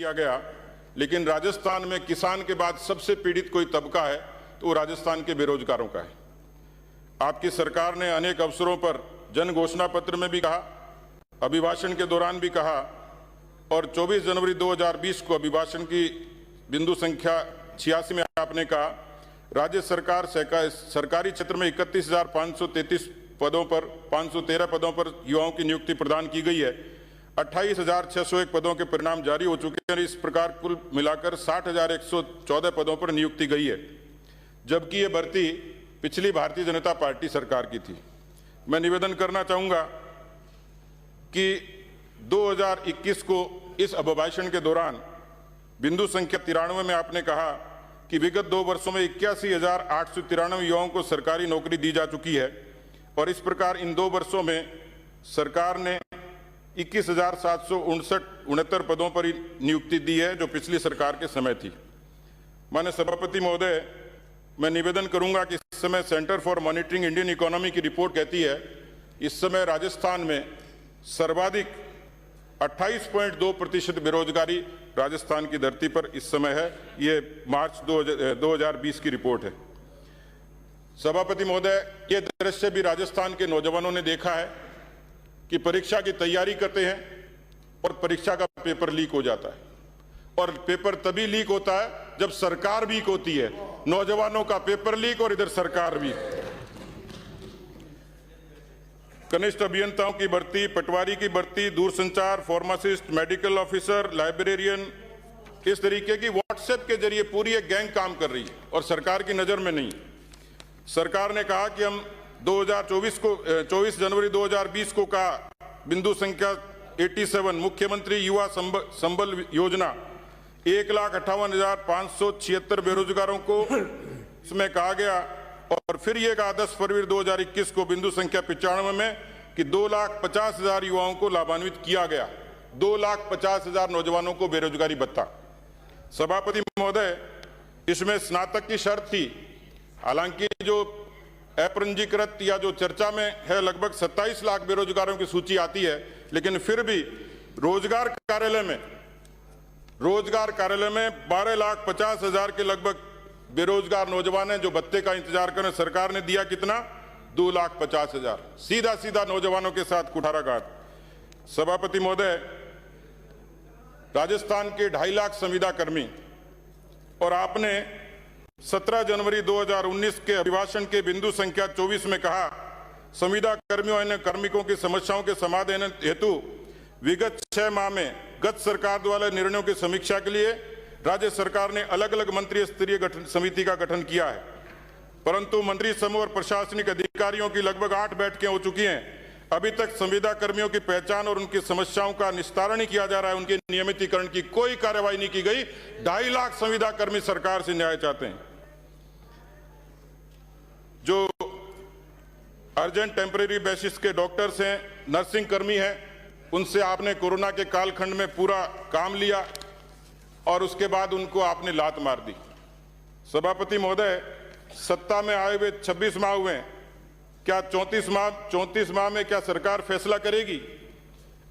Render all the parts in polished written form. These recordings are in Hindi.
किया गया, लेकिन राजस्थान में किसान के बाद सबसे पीड़ित कोई तबका है तो वो राजस्थान के बेरोजगारों का है। आपकी सरकार ने अनेक अवसरों पर जन घोषणा पत्र में भी कहा, अभिभाषण के दौरान भी कहा और 24 जनवरी 2020 को अभिभाषण की बिंदु संख्या 86 में आपने कहा, राज्य सरकार सरकारी क्षेत्र में 31,533 पदों पर 513 पदों पर युवाओं की नियुक्ति प्रदान की गई है। 28,601 पदों के परिणाम जारी हो चुके हैं। इस प्रकार कुल मिलाकर 60,114 पदों पर नियुक्ति गई है, जबकि ये भर्ती पिछली भारतीय जनता पार्टी सरकार की थी। मैं निवेदन करना चाहूंगा कि 2021 को इस अभिभाषण के दौरान बिंदु संख्या 93 में आपने कहा कि विगत 2 वर्षों में 81,893 युवाओं को सरकारी नौकरी दी जा चुकी है और इस प्रकार इन 2 वर्षों में सरकार ने 21,769 पदों पर नियुक्ति दी है, जो पिछली सरकार के समय थी। माननीय सभापति महोदय, मैं निवेदन करूंगा कि इस समय centre for monitoring Indian economy की रिपोर्ट कहती है इस समय राजस्थान में सर्वाधिक 28.2% बेरोजगारी राजस्थान की धरती पर इस समय है। ये मार्च 2020 की रिपोर्ट है। सभापति महोदय, ये दृश्य भी राजस्थान के नौजवानों ने देखा है कि परीक्षा की तैयारी करते हैं और परीक्षा का पेपर लीक हो जाता है, और पेपर तभी लीक होता है जब सरकार वीक होती है। नौजवानों का पेपर लीक और इधर सरकार वीक। कनिष्ठ अभियंताओं की भर्ती, पटवारी की भर्ती, दूरसंचार, फार्मासिस्ट, मेडिकल ऑफिसर, लाइब्रेरियन, इस तरीके की व्हाट्सएप के जरिए पूरी एक गैंग काम कर रही है और सरकार की नजर में नहीं। सरकार ने कहा कि हम 24 जनवरी 2020 को कहा बिंदु संख्या 87 मुख्यमंत्री युवा संबल योजना 1,58,576 बेरोजगारों को इसमें कहा गया, और फिर ये कहा 10 फरवरी 2021 को बिंदु संख्या 95 में कि 2,50,000 युवाओं को लाभान्वित किया गया। 2,50,000 नौजवानों को बेरोजगारी भत्ता। सभापति महोदय, इसमें स्नातक की शर्त थी। हालांकि जो अपंजीकृत या जो चर्चा में है लगभग 27 लाख बेरोजगारों की सूची आती है, लेकिन फिर भी रोजगार कार्यालय में 12,50,000 के लगभग बेरोजगार नौजवान हैं जो भत्ते का इंतजार करें। सरकार ने दिया कितना? 2,50,000। सीधा सीधा नौजवानों के साथ कुठाराघात। सभापति महोदय, राजस्थान के 2.5 लाख संविदा कर्मी, और आपने 17 जनवरी 2019 के अभिभाषण के बिंदु संख्या 24 में कहा संविदा कर्मियों और कार्मिकों की समस्याओं के समाधान हेतु विगत 6 माह में गत सरकार द्वारा निर्णयों की समीक्षा के लिए राज्य सरकार ने अलग अलग मंत्री स्तरीय समिति का गठन किया है, परंतु मंत्री समूह और प्रशासनिक अधिकारियों की लगभग 8 बैठकें हो चुकी हैं। अभी तक संविदा कर्मियों की पहचान और उनकी समस्याओं का निस्तारण नहीं किया जा रहा है। उनके नियमितीकरण की कोई कार्रवाई नहीं की गई। 2.5 लाख संविदा कर्मी सरकार से न्याय चाहते हैं। जो अर्जेंट टेम्परेरी बेसिस के डॉक्टर्स हैं, नर्सिंग कर्मी हैं, उनसे आपने कोरोना के कालखंड में पूरा काम लिया और उसके बाद उनको आपने लात मार दी। सभापति महोदय, सत्ता में आए हुए 26 माह हुए, क्या 34 माह में क्या सरकार फैसला करेगी?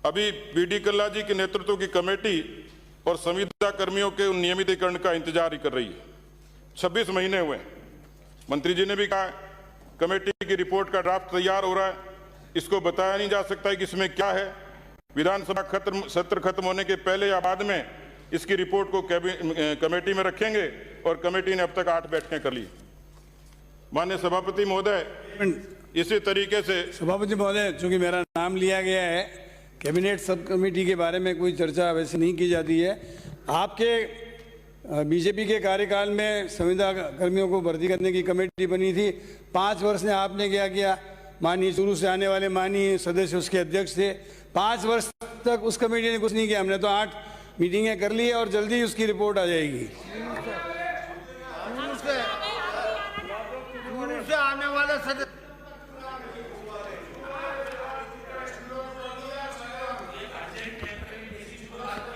अभी बीडी कल्ला जी के नेतृत्व की कमेटी और संविदा कर्मियों के नियमितीकरण का इंतजार ही कर रही है। 26 महीने हुए। मंत्री जी ने भी कहा कमेटी की रिपोर्ट का ड्राफ्ट तैयार हो रहा है, इसको बताया नहीं जा सकता है कि इसमें क्या है। विधानसभा सत्र खत्म होने के पहले या बाद में इसकी रिपोर्ट को कमेटी में रखेंगे, और कमेटी ने अब तक 8 बैठकें कर ली। माननीय सभापति महोदय, इसी तरीके से सभापति महोदय, चूंकि मेरा नाम लिया गया है, कैबिनेट सब कमेटी के बारे में कोई चर्चा वैसे नहीं की जाती है। आपके बीजेपी के कार्यकाल में संविदा कर्मियों को भर्ती करने की कमेटी बनी थी। 5 वर्ष ने आपने क्या किया? माननीय शुरू से आने वाले माननीय सदस्य उसके अध्यक्ष थे। 5 वर्ष तक उस कमेटी ने कुछ नहीं किया। हमने तो 8 मीटिंगें कर ली है और जल्दी उसकी रिपोर्ट आ जाएगी। आने वाले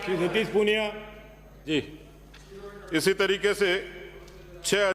श्री सतीश पूनिया जी, इसी तरीके से 6